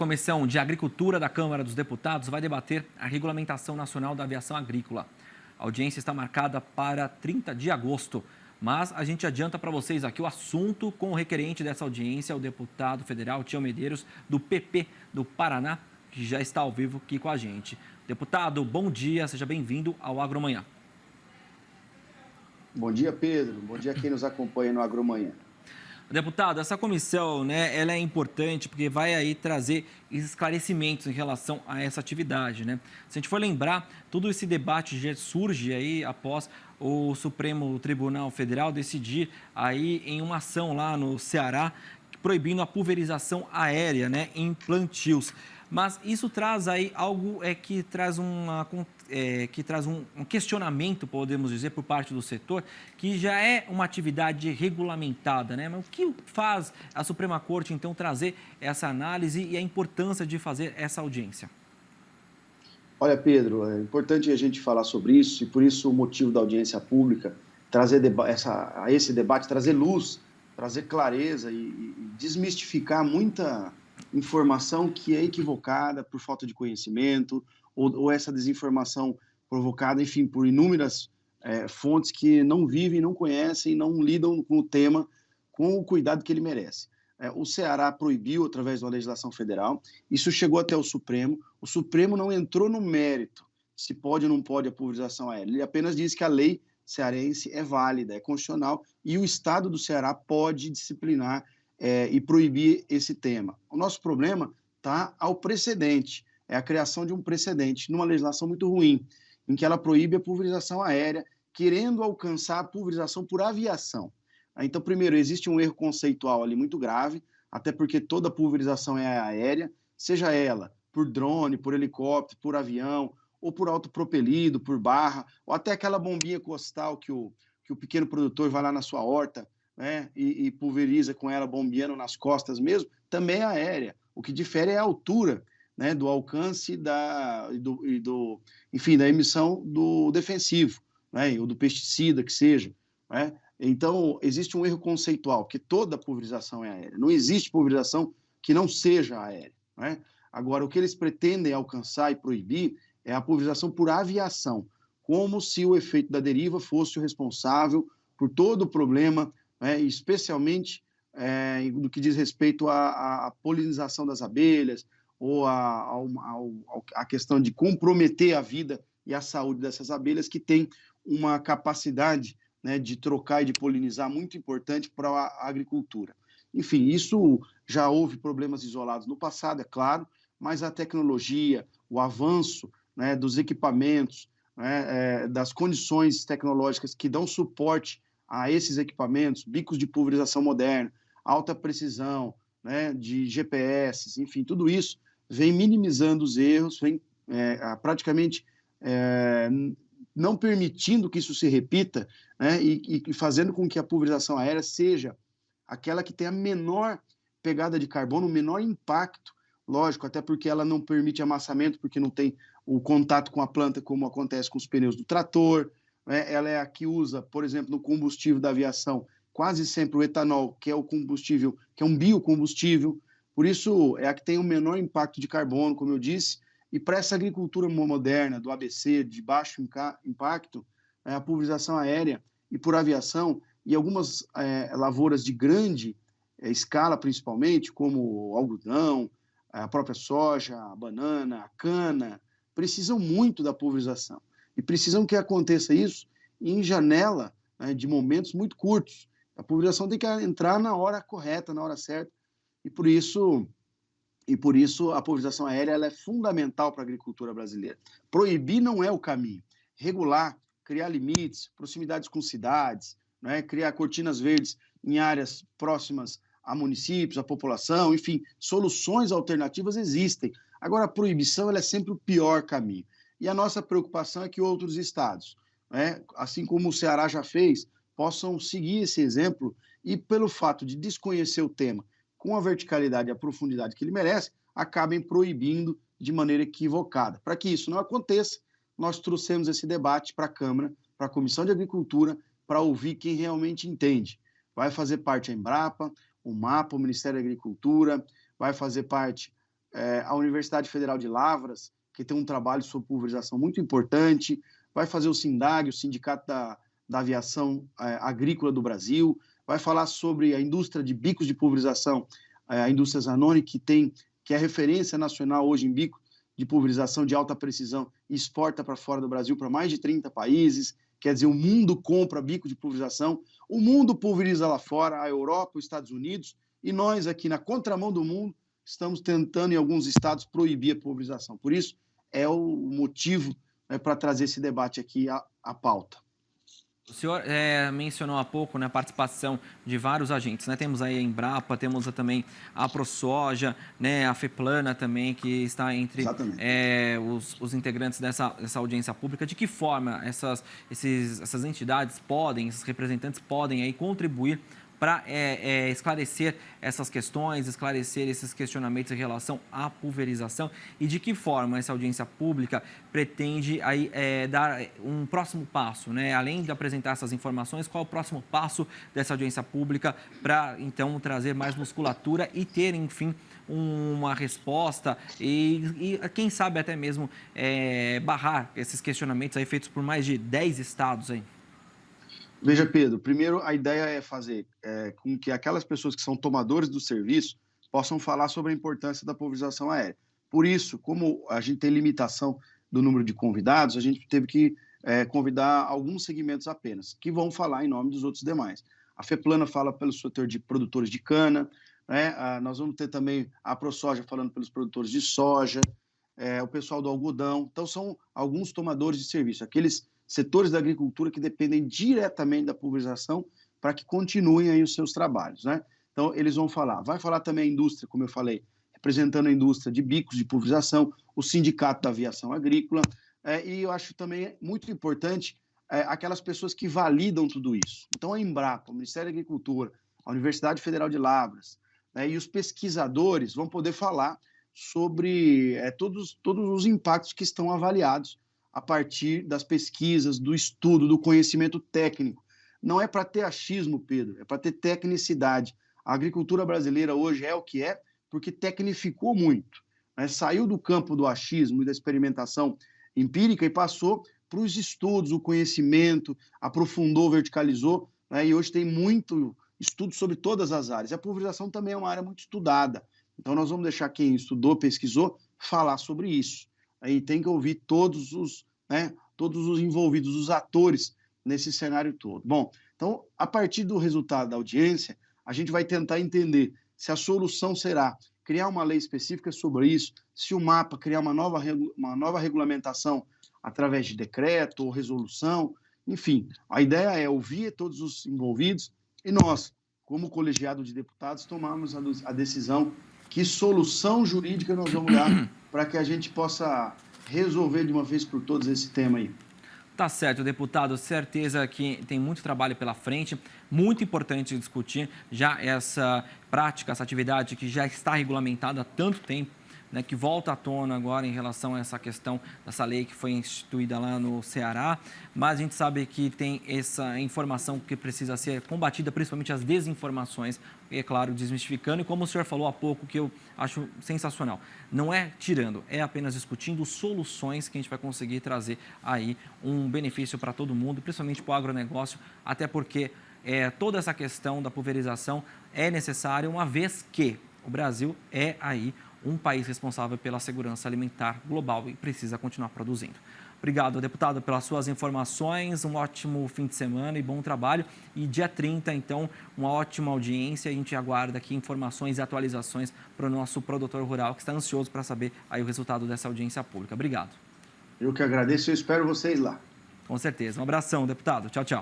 Comissão de Agricultura da Câmara dos Deputados vai debater a regulamentação nacional da aviação agrícola. A audiência está marcada para 30 de agosto, mas a gente adianta para vocês aqui o assunto com o requerente dessa audiência, o deputado federal Tião Medeiros, do PP do Paraná, que já está ao vivo aqui com a gente. Deputado, bom dia, seja bem-vindo ao Agromanhã. Bom dia, Pedro. Bom dia a quem nos acompanha no Agromanhã. Deputado, essa comissão, ela é importante porque vai aí trazer esclarecimentos em relação a essa atividade, né? Se a gente for lembrar, todo esse debate já surge aí após o Supremo Tribunal Federal decidir aí em uma ação lá no Ceará proibindo a pulverização aérea, em plantios. Mas isso traz aí algo que traz um questionamento, podemos dizer, por parte do setor, que já é uma atividade regulamentada, né? Mas o que faz a Suprema Corte, então, trazer essa análise e a importância de fazer essa audiência? Olha, Pedro, é importante a gente falar sobre isso e por isso o motivo da audiência pública, trazer a esse debate, trazer luz, trazer clareza e desmistificar muita informação que é equivocada por falta de conhecimento ou essa desinformação provocada, enfim, por inúmeras fontes que não vivem, não conhecem, não lidam com o tema com o cuidado que ele merece. O Ceará proibiu através da legislação federal, isso chegou até o Supremo não entrou no mérito se pode ou não pode a pulverização aérea, ele apenas disse que a lei cearense é válida, é constitucional e o Estado do Ceará pode disciplinar e proibir esse tema. O nosso problema está ao precedente, é a criação de um precedente numa legislação muito ruim, em que ela proíbe a pulverização aérea, querendo alcançar a pulverização por aviação. Então, primeiro, existe um erro conceitual ali muito grave, até porque toda pulverização é aérea, seja ela por drone, por helicóptero, por avião, ou por autopropelido, por barra, ou até aquela bombinha costal que o pequeno produtor vai lá na sua horta, né, e pulveriza com ela bombeando nas costas mesmo, também é aérea. O que difere é a altura, né, do alcance enfim, da emissão do defensivo, né, ou do pesticida que seja, né? Então, existe um erro conceitual, que toda pulverização é aérea. Não existe pulverização que não seja aérea, né? Agora, o que eles pretendem alcançar e proibir é a pulverização por aviação, como se o efeito da deriva fosse o responsável por todo o problema, né, especialmente no que diz respeito à polinização das abelhas ou à questão de comprometer a vida e a saúde dessas abelhas que têm uma capacidade, né, de trocar e de polinizar muito importante para a agricultura. Enfim, isso já houve problemas isolados no passado, é claro, mas a tecnologia, o avanço, né, dos equipamentos, né, das condições tecnológicas que dão suporte a esses equipamentos, bicos de pulverização moderna, alta precisão, né, de GPS, enfim, tudo isso vem minimizando os erros, vem praticamente não permitindo que isso se repita, né, e fazendo com que a pulverização aérea seja aquela que tem a menor pegada de carbono, o menor impacto, lógico, até porque ela não permite amassamento, porque não tem o contato com a planta como acontece com os pneus do trator, né? Ela é a que usa, por exemplo, no combustível da aviação, quase sempre o etanol, que é o combustível, que é um biocombustível, por isso é a que tem o menor impacto de carbono, como eu disse, e para essa agricultura moderna, do ABC, de baixo impacto, a pulverização aérea e por aviação, e algumas lavouras de grande escala, principalmente, como o algodão, a própria soja, a banana, a cana, precisam muito da pulverização. E precisam que aconteça isso em janela, né, de momentos muito curtos. A pulverização tem que entrar na hora correta, na hora certa, e por isso a pulverização aérea ela é fundamental para a agricultura brasileira. Proibir não é o caminho. Regular, criar limites, proximidades com cidades, né, criar cortinas verdes em áreas próximas a municípios, a população, enfim, soluções alternativas existem. Agora, a proibição ela é sempre o pior caminho. E a nossa preocupação é que outros estados, né, assim como o Ceará já fez, possam seguir esse exemplo e, pelo fato de desconhecer o tema com a verticalidade e a profundidade que ele merece, acabem proibindo de maneira equivocada. Para que isso não aconteça, nós trouxemos esse debate para a Câmara, para a Comissão de Agricultura, para ouvir quem realmente entende. Vai fazer parte a Embrapa, o MAPA, o Ministério da Agricultura, vai fazer parte a Universidade Federal de Lavras, que tem um trabalho sobre pulverização muito importante, vai fazer o SINDAG, o Sindicato da Aviação Agrícola do Brasil, vai falar sobre a indústria de bicos de pulverização, a indústria Zanoni, que é referência nacional hoje em bico de pulverização de alta precisão e exporta para fora do Brasil para mais de 30 países. Quer dizer, o mundo compra bico de pulverização, o mundo pulveriza lá fora, a Europa, os Estados Unidos, e nós aqui na contramão do mundo estamos tentando em alguns estados proibir a pulverização. Por isso, é o motivo para trazer esse debate aqui à pauta. O senhor mencionou há pouco, né, a participação de vários agentes, né? Temos aí a Embrapa, temos também a ProSoja, né, a FEPLANA também, que está entre os integrantes dessa audiência pública. De que forma essas entidades podem, esses representantes podem aí contribuir para esclarecer essas questões, esclarecer esses questionamentos em relação à pulverização, e de que forma essa audiência pública pretende aí, dar um próximo passo, né? Além de apresentar essas informações, qual é o próximo passo dessa audiência pública para, então, trazer mais musculatura e ter, enfim, uma resposta e quem sabe até mesmo barrar esses questionamentos aí feitos por mais de 10 estados aí? Veja, Pedro, primeiro a ideia é fazer com que aquelas pessoas que são tomadores do serviço possam falar sobre a importância da pulverização aérea. Por isso, como a gente tem limitação do número de convidados, a gente teve que convidar alguns segmentos apenas, que vão falar em nome dos outros demais. A FEPLANA fala pelo setor de produtores de cana, né? Nós vamos ter também a ProSoja falando pelos produtores de soja, o pessoal do algodão. Então, são alguns tomadores de serviço, aqueles setores da agricultura que dependem diretamente da pulverização para que continuem aí os seus trabalhos, né? Então, eles vão falar. Vai falar também a indústria, como eu falei, representando a indústria de bicos de pulverização, o Sindicato da Aviação Agrícola, e eu acho também muito importante aquelas pessoas que validam tudo isso. Então, a Embrapa, o Ministério da Agricultura, a Universidade Federal de Lavras, e os pesquisadores vão poder falar sobre todos os impactos que estão avaliados a partir das pesquisas, do estudo, do conhecimento técnico. Não é para ter achismo, Pedro, é para ter tecnicidade. A agricultura brasileira hoje é o que é porque tecnificou muito, né? Saiu do campo do achismo e da experimentação empírica e passou para os estudos, o conhecimento, aprofundou, verticalizou, né? E hoje tem muito estudo sobre todas as áreas. A pulverização também é uma área muito estudada. Então, nós vamos deixar quem estudou, pesquisou, falar sobre isso. Aí tem que ouvir todos os envolvidos, os atores nesse cenário todo. Bom, então, a partir do resultado da audiência, a gente vai tentar entender se a solução será criar uma lei específica sobre isso, se o MAPA criar uma nova regulamentação através de decreto ou resolução, enfim. A ideia é ouvir todos os envolvidos e nós, como colegiado de deputados, tomarmos a decisão que solução jurídica nós vamos dar para que a gente possa resolver de uma vez por todas esse tema aí. Tá certo, deputado. Certeza que tem muito trabalho pela frente, muito importante discutir já essa prática, essa atividade que já está regulamentada há tanto tempo, né, que volta à tona agora em relação a essa questão dessa lei que foi instituída lá no Ceará, mas a gente sabe que tem essa informação que precisa ser combatida, principalmente as desinformações, e é claro, desmistificando, e como o senhor falou há pouco, que eu acho sensacional, não é tirando, é apenas discutindo soluções que a gente vai conseguir trazer aí um benefício para todo mundo, principalmente para o agronegócio, até porque toda essa questão da pulverização é necessária, uma vez que o Brasil é aí um país responsável pela segurança alimentar global e precisa continuar produzindo. Obrigado, deputado, pelas suas informações, um ótimo fim de semana e bom trabalho. E dia 30, então, uma ótima audiência. A gente aguarda aqui informações e atualizações para o nosso produtor rural, que está ansioso para saber aí o resultado dessa audiência pública. Obrigado. Eu que agradeço e espero vocês lá. Com certeza. Um abração, deputado. Tchau, tchau.